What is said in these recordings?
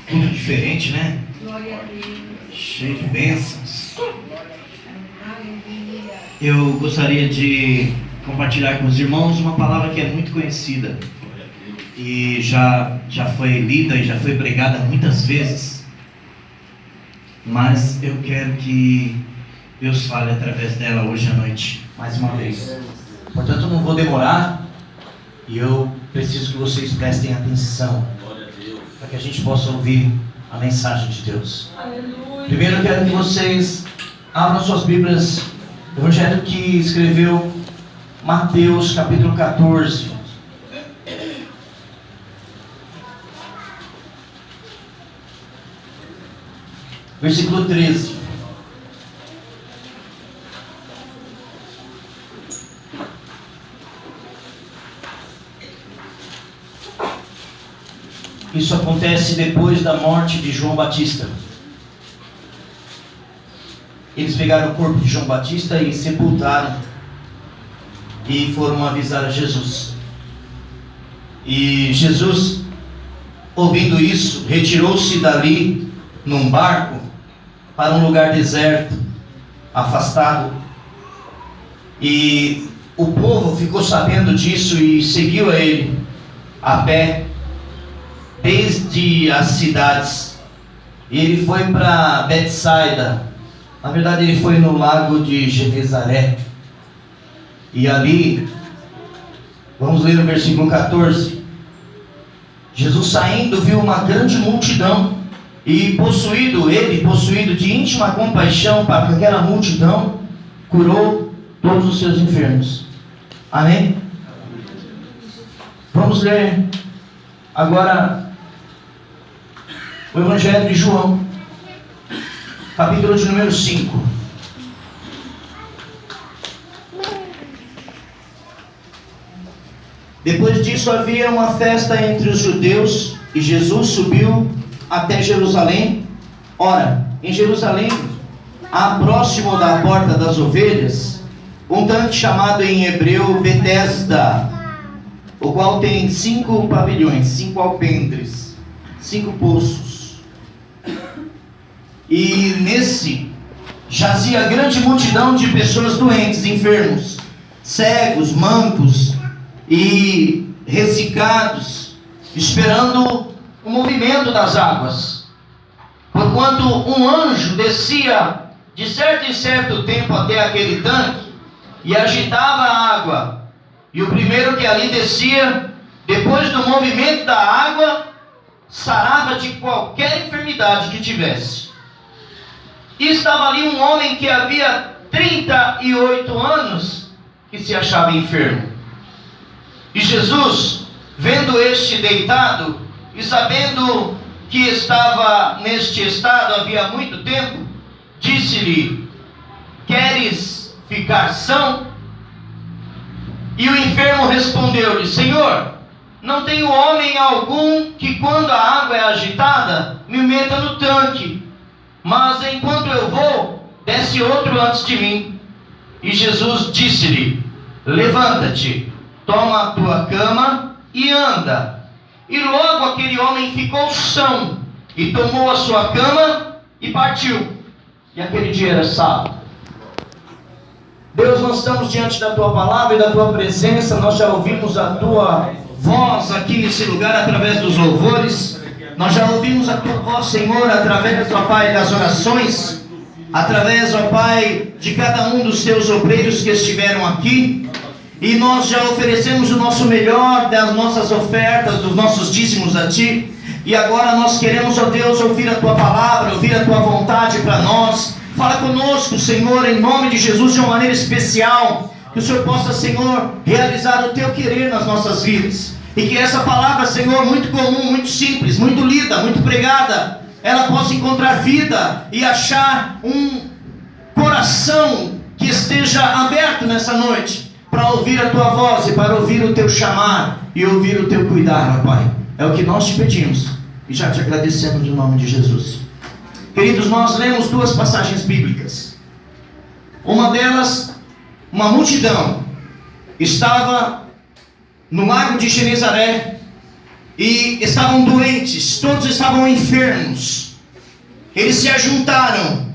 Tudo diferente, né? Cheio de bênçãos. Eu gostaria de compartilhar com os irmãos uma palavra que é muito conhecida e já foi lida e já foi pregada muitas vezes, mas eu quero que Deus fale através dela hoje à noite, mais uma vez. Portanto, eu não vou demorar e eu preciso que vocês prestem atenção para que a gente possa ouvir a mensagem de Deus. Primeiro eu quero que vocês abram suas Bíblias, o Evangelho que escreveu Mateus capítulo 14. Versículo 13. Isso acontece depois da morte de João Batista. Eles pegaram o corpo de João Batista e sepultaram e foram avisar a Jesus. E Jesus, ouvindo isso, retirou-se dali num barco para um lugar deserto, afastado. E o povo ficou sabendo disso e seguiu a ele a pé desde as cidades. E ele foi para Betsaida. Na verdade, ele foi no lago de Genezaré. E ali, vamos ler o versículo 14. Jesus saindo viu uma grande multidão e possuído de íntima compaixão para aquela multidão, curou todos os seus enfermos. Amém? Vamos ler agora o Evangelho de João, capítulo de número 5. Depois disso havia uma festa entre os judeus e Jesus subiu até Jerusalém. Ora, em Jerusalém, próximo da porta das ovelhas, um tanque chamado em hebreu Betesda, o qual tem 5 pavilhões, 5 alpendres, 5 poços. E nesse jazia grande multidão de pessoas doentes, enfermos, cegos, mancos e ressecados, esperando o movimento das águas. Porquanto um anjo descia de certo em certo tempo até aquele tanque e agitava a água. E o primeiro que ali descia, depois do movimento da água, sarava de qualquer enfermidade que tivesse. E estava ali um homem que havia 38 anos que se achava enfermo. E Jesus, vendo este deitado e sabendo que estava neste estado havia muito tempo, disse-lhe: queres ficar são? E o enfermo respondeu-lhe: Senhor, não tenho homem algum que quando a água é agitada me meta no tanque, mas enquanto eu vou, desce outro antes de mim. E Jesus disse-lhe: levanta-te, toma a tua cama e anda. E logo aquele homem ficou são, e tomou a sua cama e partiu. E aquele dia era sábado. Deus, nós estamos diante da tua palavra e da tua presença. Nós já ouvimos a tua voz aqui nesse lugar através dos louvores. Nós já ouvimos a tua voz, Senhor, através, ó Pai, das orações, através, ó Pai, de cada um dos teus obreiros que estiveram aqui. E nós já oferecemos o nosso melhor das nossas ofertas, dos nossos dízimos a Ti. E agora nós queremos, ó Deus, ouvir a Tua palavra, ouvir a Tua vontade para nós. Fala conosco, Senhor, em nome de Jesus, de uma maneira especial. Que o Senhor possa, Senhor, realizar o Teu querer nas nossas vidas. E que essa palavra, Senhor, muito comum, muito simples, muito lida, muito pregada, ela possa encontrar vida e achar um coração que esteja aberto nessa noite para ouvir a Tua voz e para ouvir o Teu chamar e ouvir o Teu cuidar, ó Pai. É o que nós te pedimos e já te agradecemos em nome de Jesus. Queridos, nós lemos 2 passagens bíblicas. Uma delas, uma multidão estava no lago de Genezaré e estavam doentes, todos estavam enfermos. Eles se ajuntaram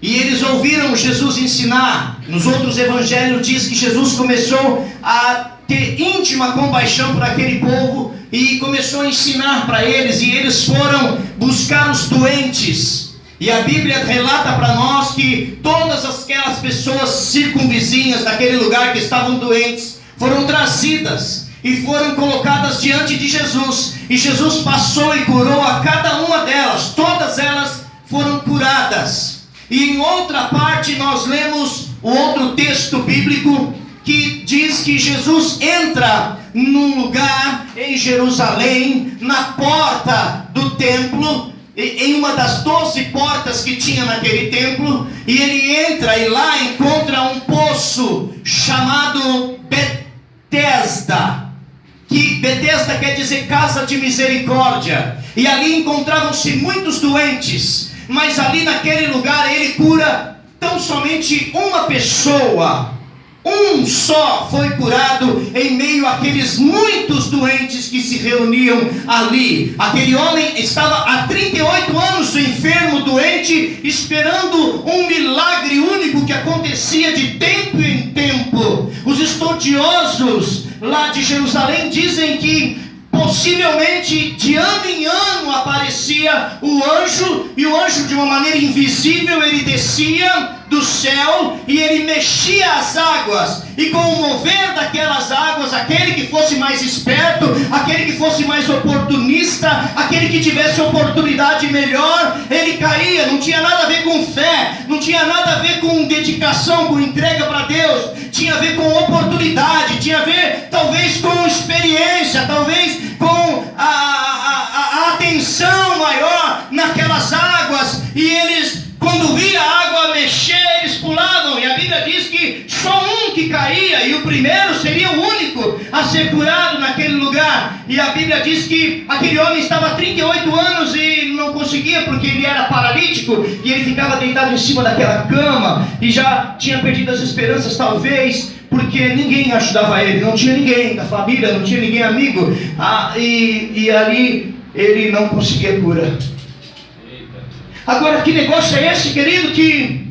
e eles ouviram Jesus ensinar. Nos outros evangelhos diz que Jesus começou a ter íntima compaixão por aquele povo e começou a ensinar para eles, e eles foram buscar os doentes. E a Bíblia relata para nós que todas aquelas pessoas circunvizinhas daquele lugar que estavam doentes foram trazidas e foram colocadas diante de Jesus. E Jesus passou e curou a cada uma delas. Todas elas foram curadas. E em outra parte nós lemos o outro texto bíblico que diz que Jesus entra num lugar em Jerusalém, na porta do templo, em uma das 12 portas que tinha naquele templo, e ele entra e lá encontra um poço chamado Betesda, que Betesda quer dizer casa de misericórdia, e ali encontravam-se muitos doentes, mas ali naquele lugar ele cura tão somente uma pessoa. Um só foi curado em meio àqueles muitos doentes que se reuniam ali. Aquele homem estava há 38 anos enfermo, doente, esperando um milagre único que acontecia de tempo em tempo. Os estudiosos lá de Jerusalém dizem que possivelmente de ano em ano aparecia o anjo, e o anjo de uma maneira invisível ele descia do céu e ele mexia as águas, e com o mover daquelas águas, aquele que fosse mais esperto, aquele que fosse mais oportunista, aquele que tivesse oportunidade melhor, ele caía. Não tinha nada a ver com fé, não tinha nada a ver com dedicação, com entrega para Deus, tinha a ver com oportunidade, tinha a ver talvez com experiência, talvez com a atenção maior naquelas águas. E eles, quando via a água mexer, eles pulavam, e a Bíblia diz que só um que caía, e o primeiro seria o único a ser curado naquele lugar. E a Bíblia diz que aquele homem estava há 38 anos e não conseguia, porque ele era paralítico, e ele ficava deitado em cima daquela cama, e já tinha perdido as esperanças talvez, porque ninguém ajudava ele, não tinha ninguém da família, não tinha ninguém amigo, e ali ele não conseguia cura. Agora, que negócio é esse, querido, que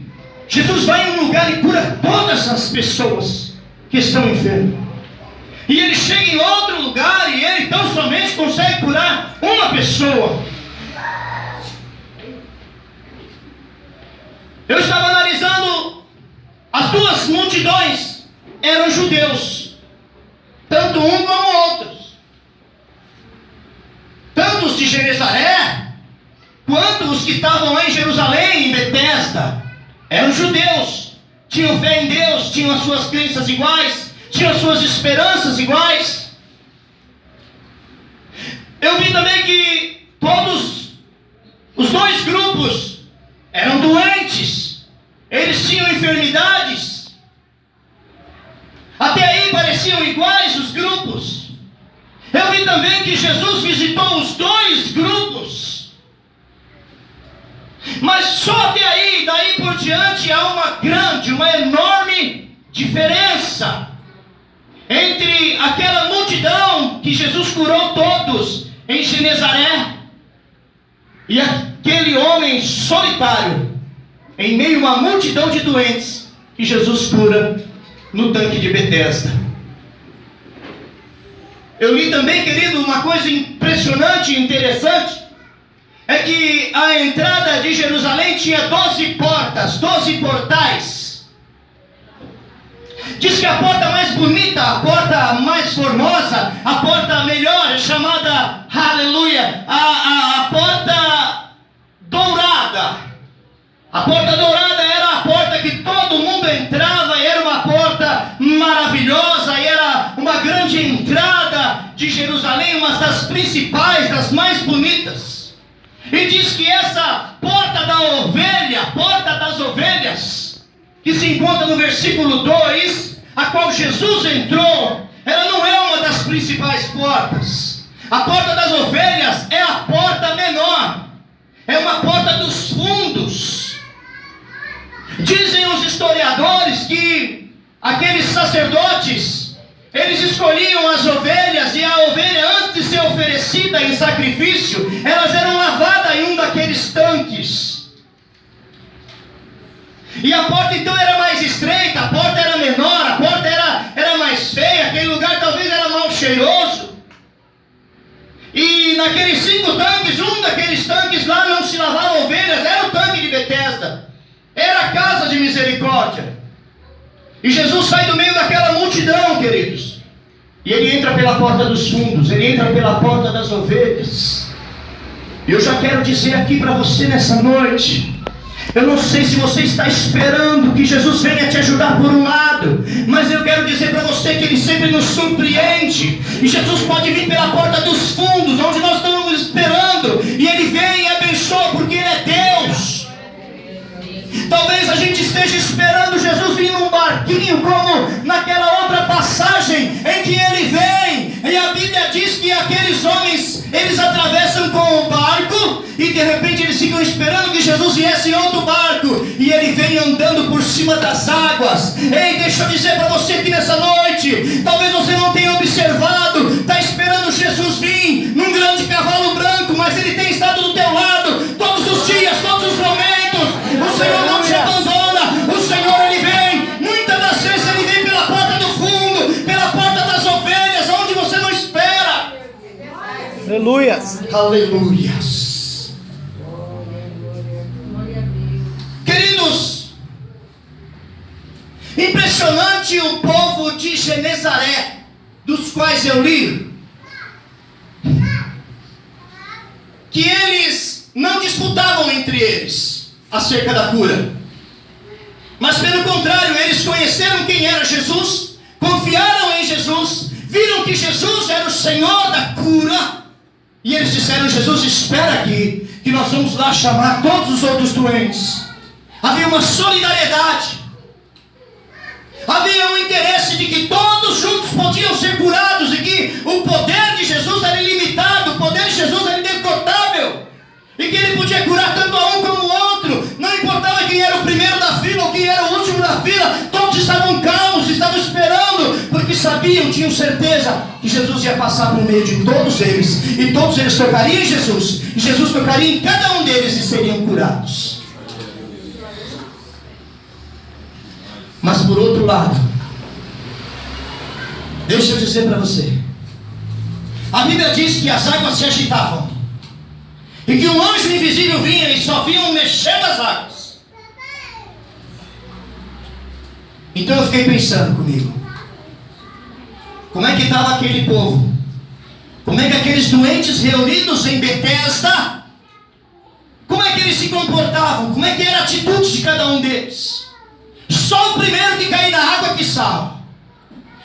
Jesus vai em um lugar e cura todas as pessoas que estão enfermas, e ele chega em outro lugar e ele tão somente consegue curar uma pessoa? Eu estava analisando as duas multidões, eram judeus, tanto um como outros, tanto os de Genezaré quanto os que estavam lá em Jerusalém, em Betesda, eram judeus, tinham fé em Deus, tinham as suas crenças iguais, tinham as suas esperanças iguais. Eu vi também que todos os dois grupos eram doentes, eles tinham enfermidades. Até aí pareciam iguais os grupos. Eu vi também que Jesus visitou os dois grupos, mas só até aí, daí por diante há uma enorme diferença entre aquela multidão que Jesus curou todos em Genezaré e aquele homem solitário em meio a uma multidão de doentes que Jesus cura no tanque de Betesda. Eu li também, querido, uma coisa impressionante e interessante, é que a entrada de Jerusalém tinha 12 portas, 12 portais. Diz que a porta mais bonita, a porta mais formosa, a porta melhor, é chamada, aleluia, a porta dourada. A porta dourada era a porta que todo mundo entrava, e era uma porta maravilhosa, e era uma grande entrada de Jerusalém, uma das principais, das mais bonitas. E diz que essa porta da ovelha, porta das ovelhas, que se encontra no versículo 2, a qual Jesus entrou, ela não é uma das principais portas. A porta das ovelhas é a porta menor, é uma porta dos fundos. Dizem os historiadores que aqueles sacerdotes, eles escolhiam as ovelhas, e a ovelha, antes de ser oferecida em sacrifício, elas eram lavadas em um daqueles tanques. E a porta então era mais estreita, a porta era menor, a porta era mais feia, aquele lugar talvez era mal cheiroso. E naqueles 5 tanques, um daqueles tanques lá não se lavavam ovelhas, era o tanque de Betesda, era a casa de misericórdia. E Jesus sai do meio daquela multidão, queridos, e ele entra pela porta dos fundos, ele entra pela porta das ovelhas. E eu já quero dizer aqui para você nessa noite, eu não sei se você está esperando que Jesus venha te ajudar por um lado, mas eu quero dizer para você que Ele sempre nos surpreende. E Jesus pode vir pela porta dos fundos, onde nós estamos esperando, e Ele vem e abençoa, porque Ele é Deus. Talvez a gente esteja esperando Jesus vir num barquinho, como naquela outra passagem em que Ele vem, e a Bíblia diz que aqueles homens, eles atravessam com o barco, e de repente eles ficam esperando que Jesus viesse em outro barco, e Ele vem andando por cima das águas. Ei, deixa eu dizer para você que nessa noite, talvez você não tenha observado, está esperando Jesus vir num grande cavalo branco, mas Ele tem estado do teu lado, todos os dias, todos os momentos. O Senhor não te abandona, o Senhor Ele vem, muitas das vezes Ele vem pela porta do fundo, pela porta das ovelhas, onde você não espera. Aleluias. Aleluias. Queridos, impressionante o povo de Genezaré, dos quais eu li, que eles não disputavam entre eles acerca da cura, mas pelo contrário, eles conheceram quem era Jesus, confiaram em Jesus, viram que Jesus era o Senhor da cura, e eles disseram: Jesus, espera aqui, que nós vamos lá chamar todos os outros doentes. Havia uma solidariedade, havia um interesse de que todos juntos podiam ser curados, e que o poder de Jesus era ilimitado, o poder de Jesus era inesgotável, e que Ele podia curar tanto a um como o outro. Não importava quem era o primeiro da fila ou quem era o último da fila, todos estavam calmos, estavam esperando, porque sabiam, tinham certeza que Jesus ia passar por meio de todos eles, e todos eles tocariam em Jesus, e Jesus tocaria em cada um deles e seriam curados. Mas por outro lado, deixa eu dizer para você, a Bíblia diz que as águas se agitavam, e que um anjo invisível vinha e só vinham mexendo as águas. Então eu fiquei pensando comigo, como é que estava aquele povo? Como é que aqueles doentes reunidos em Betesda, como é que eles se comportavam? Como é que era a atitude de cada um deles? Só o primeiro que cair na água que salva.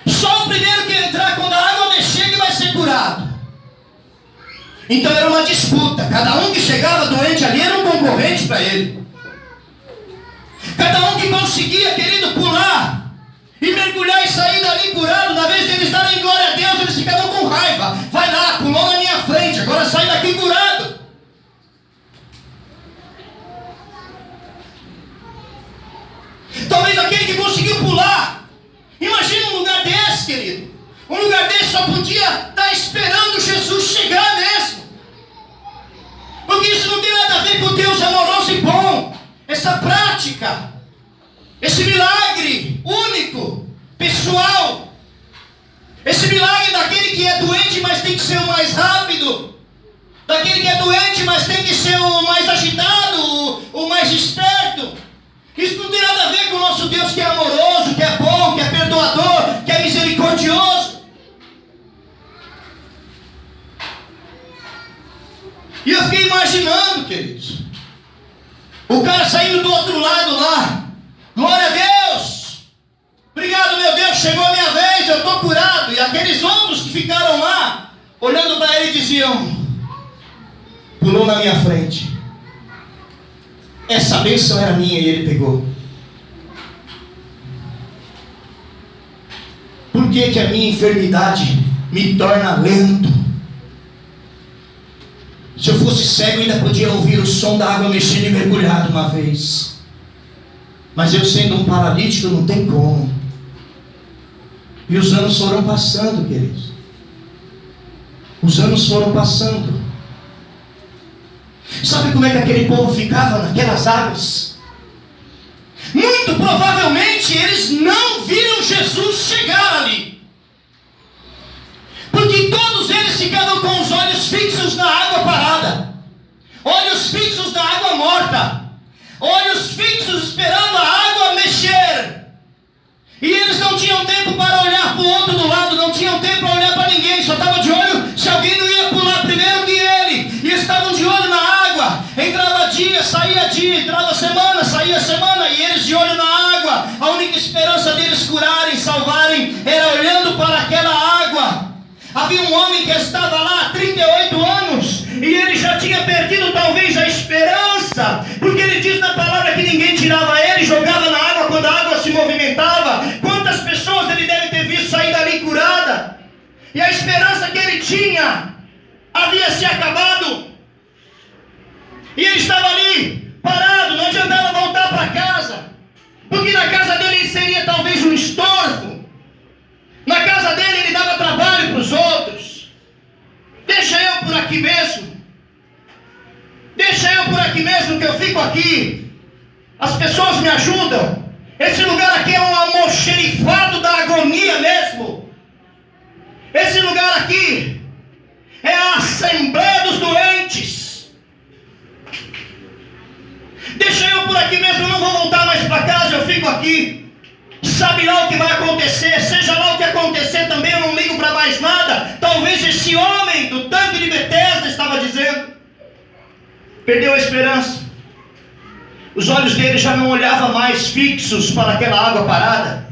Só o primeiro que entrar, quando a água mexer, que vai ser curado. Então era uma disputa, cada um que chegava doente ali era um concorrente para ele. Cada um que conseguia, querido, pular e mergulhar e sair dali curado, na vez deles darem glória a Deus, eles ficavam com raiva. Vai lá, pulou na minha frente, agora sai daqui curado. Talvez aquele que conseguiu pular, imagina um lugar desse, querido. Um lugar desse só podia estar esperando Jesus chegar mesmo. Porque isso não tem nada a ver com Deus amoroso e bom. Essa prática, esse milagre único, pessoal, esse milagre daquele que é doente, mas tem que ser o mais rápido, daquele que é doente, mas tem que ser o mais agitado, o mais esperto. Isso não tem nada a ver com o nosso Deus, que é amoroso, que é bom, que é perdoador, que é misericordioso. E eu fiquei imaginando, queridos, o cara saindo do outro lado lá, glória a Deus, obrigado meu Deus, chegou a minha vez, eu estou curado. E aqueles outros que ficaram lá, olhando para ele, diziam: pulou na minha frente, essa bênção era minha e ele pegou. Por que que a minha enfermidade me torna lento? Se eu fosse cego, ainda podia ouvir o som da água mexendo e mergulhado uma vez. Mas eu, sendo um paralítico, não tem como. E os anos foram passando, queridos. Os anos foram passando. Sabe como é que aquele povo ficava naquelas águas? Muito provavelmente eles não viram Jesus chegar ali, porque todos eles ficavam com os olhos fixos na água parada, olhos fixos na água morta, olhos fixos esperando a água mexer. E eles não tinham tempo para olhar para o outro do lado, não tinham tempo para olhar para ninguém, só estavam de olho se alguém não ia pular primeiro que ele. E estavam de olho na água. Entrava dia, saía dia, entrava semana, saía semana, e eles de olho na água. A única esperança deles curarem, salvarem, era olhando para aquela água. Havia um homem que estava lá há 38 anos, e ele já tinha perdido talvez a esperança, porque ele diz na palavra que ninguém tirava ele, jogava na água quando a água se movimentava. Quantas pessoas ele deve ter visto sair dali curada, e a esperança que ele tinha havia se acabado, e ele estava ali, parado, não adiantava voltar para casa, porque na casa dele ele seria talvez um estorvo. Na casa dele ele dava trabalho para os outros. Deixa eu por aqui mesmo. Deixa eu por aqui mesmo que eu fico aqui. As pessoas me ajudam. Esse lugar aqui é um almoxerifado da agonia mesmo. Esse lugar aqui é a Assembleia dos Doentes. Deixa eu por aqui mesmo, eu não vou voltar mais para casa, eu fico aqui. Sabe lá o que vai acontecer, seja lá o que acontecer também, eu não ligo para mais nada. Talvez esse homem do tanque de Betesda estava dizendo. Perdeu a esperança. Os olhos dele já não olhavam mais fixos para aquela água parada.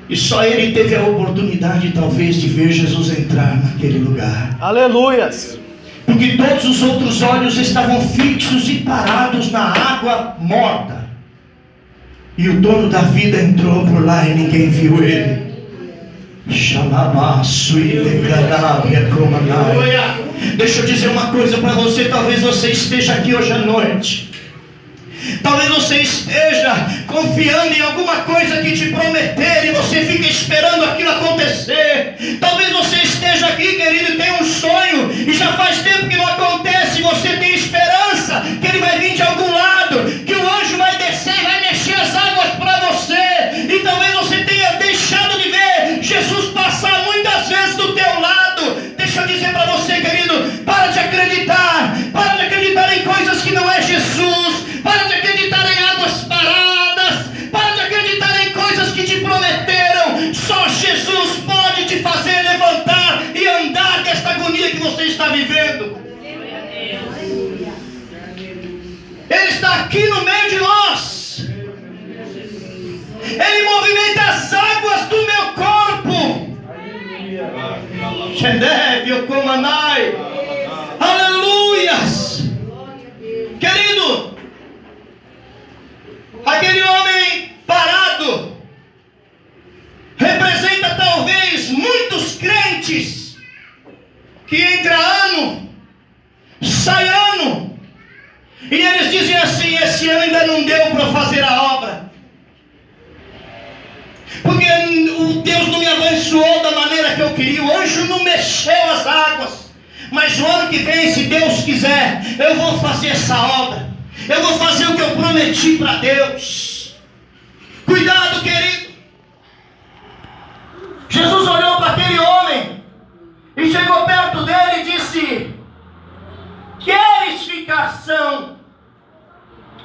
E só ele teve a oportunidade talvez de ver Jesus entrar naquele lugar. Aleluias! Porque todos os outros olhos estavam fixos e parados na água morta. E o dono da vida entrou por lá e ninguém viu ele. Deixa eu dizer uma coisa para você. Talvez você esteja aqui hoje à noite. Talvez você esteja confiando em alguma coisa que te prometeram e você fica esperando aquilo acontecer. Talvez você esteja aqui, querido, e tem um sonho e já faz tempo que não acontece. Você tem esperança que ele vai vir de algum lado, que o anjo vai descer e vai mexer as águas para você. E talvez você tenha deixado de ver Jesus passar muitas vezes do teu lado. Deixa eu dizer para você, querido, para de acreditar em coisas que não é Jesus. Para de acreditar em águas paradas. Para de acreditar em coisas que te prometeram. Só Jesus pode te fazer levantar e andar desta agonia que você está vivendo. Ele está aqui no meio de nós. Ele movimenta as águas do meu corpo. Aleluias. Querido, aquele homem parado representa talvez muitos crentes que entra ano, sai ano, e eles dizem assim: esse ano ainda não deu para fazer a obra, porque o Deus não me abençoou da maneira que eu queria, o anjo não mexeu as águas. Mas o ano que vem, se Deus quiser, eu vou fazer essa obra. Eu vou fazer o que eu prometi para Deus. Cuidado, querido. Jesus olhou para aquele homem e chegou perto dele e disse: queres ficar são?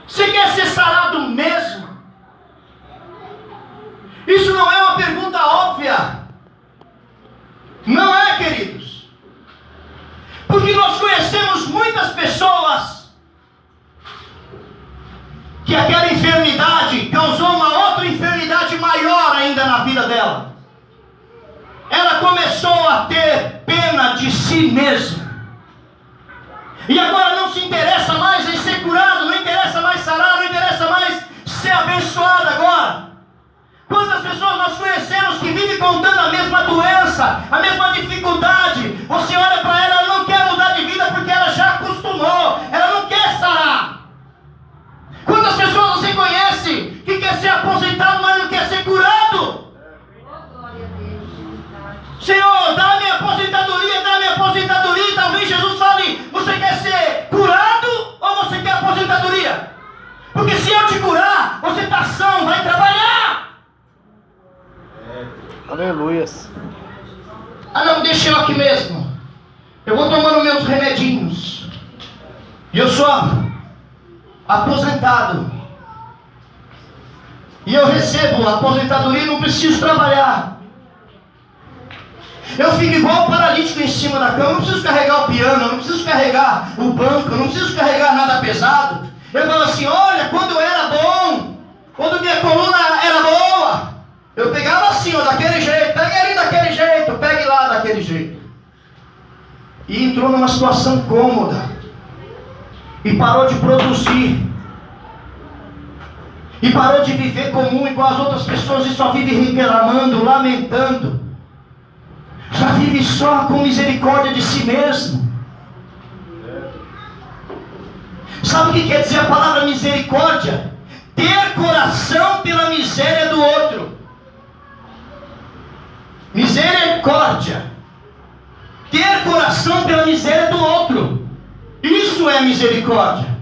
Você quer ser sarado mesmo? Isso não é uma pergunta óbvia. Não é, queridos. Porque nós conhecemos muitas pessoas que aquela enfermidade causou uma outra enfermidade maior ainda na vida dela. Ela começou a ter pena de si mesma. E agora não se interessa mais em ser curado, não interessa mais sarar, não interessa mais ser abençoado agora. Quantas pessoas nós conhecemos que vivem contando a mesma doença, a mesma dificuldade? Você olha para ela, ela não quer mudar de vida porque ela já acostumou, ela não quer sarar. Quantas pessoas você conhece que quer ser aposentado, mas não quer ser curado? Senhor, você está são, vai trabalhar. Aleluias. Ah não, deixa eu aqui mesmo. Eu vou tomando meus remedinhos. E eu sou aposentado. E eu recebo a aposentadoria e não preciso trabalhar. Eu fico igual paralítico em cima da cama. Eu não preciso carregar o piano, eu não preciso carregar o banco, eu não preciso carregar nada pesado. Eu falo assim, olha, quando eu era bom, quando minha coluna era boa, eu pegava assim, ó, daquele jeito, pegue ali daquele jeito, pegue lá daquele jeito. E entrou numa situação cômoda. E parou de produzir. E parou de viver comum igual as outras pessoas e só vive reclamando, lamentando. Já vive só com misericórdia de si mesmo. Sabe o que quer dizer a palavra misericórdia? Ter coração pela miséria do outro. Misericórdia. Ter coração pela miséria do outro. Isso é misericórdia.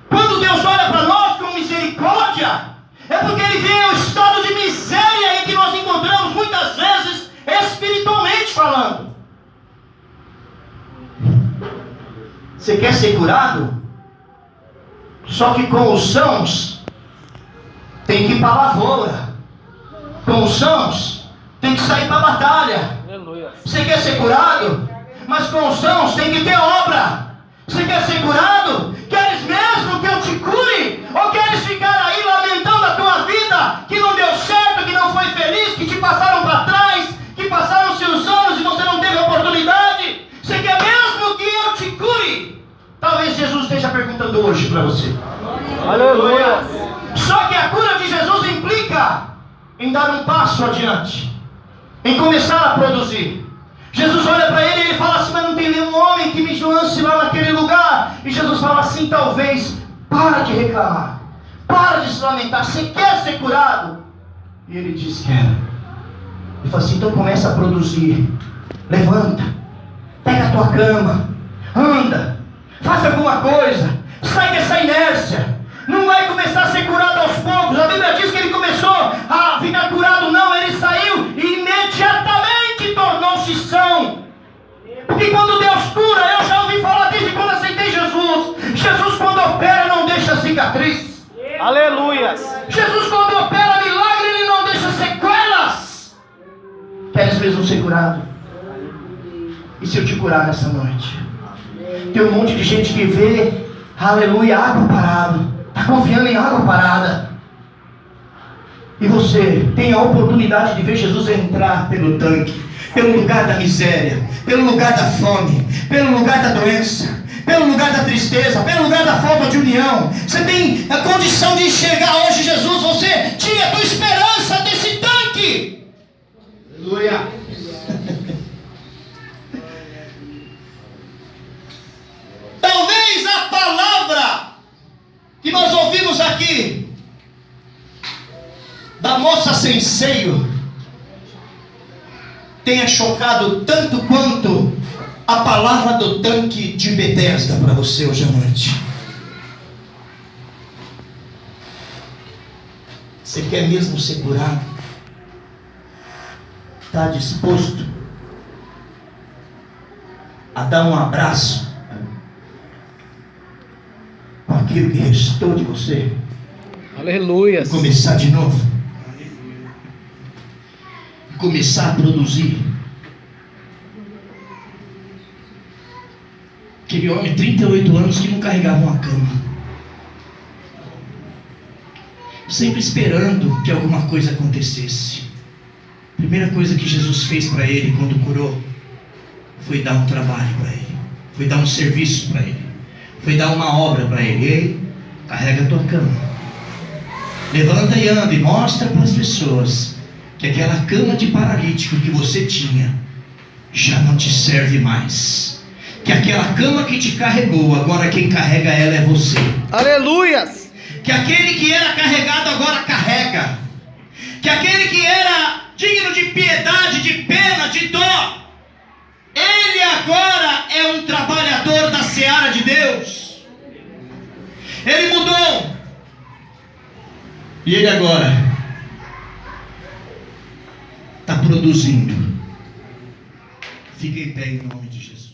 Quando Deus olha para nós com misericórdia, é porque Ele vê o estado de miséria em que nós encontramos muitas vezes, espiritualmente falando. Você quer ser curado? Só que com os sãos tem que ir para a lavoura. Com os sãos tem que sair para a batalha. Você quer ser curado? Mas com os sãos tem que ter obra. Você quer ser curado? Queres mesmo que eu te cure? Ou queres ficar aí lamentando a tua vida, que não deu certo, que não foi feliz, que te passaram para trás, que passaram seus anos e você não teve oportunidade? Você quer mesmo que eu te cure? Talvez Jesus esteja perguntando hoje para você. Aleluia. Só que a cura de Jesus implica em dar um passo adiante, em começar a produzir. Jesus olha para ele e ele fala assim, mas não tem nenhum homem que me lance lá naquele lugar. E Jesus fala assim, talvez, para de reclamar, para de se lamentar, você quer ser curado? E ele diz, quero. Ele fala assim, então começa a produzir. Levanta, pega a tua cama, anda, faz alguma coisa, sai dessa inércia. Não vai começar a ser curado aos poucos. A Bíblia diz que ele começou a ficar curado, não, ele saiu e imediatamente tornou-se são. Porque quando Deus cura, eu já ouvi falar desde quando aceitei Jesus. Jesus quando opera não deixa cicatriz. Aleluias. Jesus quando opera milagre, ele não deixa sequelas. Queres mesmo ser curado? E se eu te curar nessa noite? Tem um monte de gente que vê, aleluia, água parada. Está confiando em água parada. E você tem a oportunidade de ver Jesus entrar pelo tanque, pelo lugar da miséria, pelo lugar da fome, pelo lugar da doença, pelo lugar da tristeza, pelo lugar da falta de união. Você tem a condição de enxergar hoje Jesus. Você tira a tua esperança desse tanque. Aleluia. Talvez a palavra que nós ouvimos aqui da moça sem seio tenha chocado tanto quanto a palavra do tanque de Betesda para você hoje à noite. Você quer mesmo ser curado? Está disposto a dar um abraço com aquilo que restou de você? Aleluia. Começar de novo. Começar a produzir. Aquele homem, 38 anos, que não carregava uma cama, sempre esperando que alguma coisa acontecesse. A primeira coisa que Jesus fez para ele quando curou foi dar um trabalho para ele, foi dar um serviço para ele, foi dar uma obra para ele. Ei, carrega a tua cama, levanta e anda e mostra para as pessoas que aquela cama de paralítico que você tinha já não te serve mais, que aquela cama que te carregou, agora quem carrega ela é você. Aleluias. Que aquele que era carregado agora carrega, que aquele que era digno de piedade, de pena, de dó, ele agora é um trabalhador da seara de Deus. Ele mudou. E ele agora está produzindo. Fique em pé em nome de Jesus.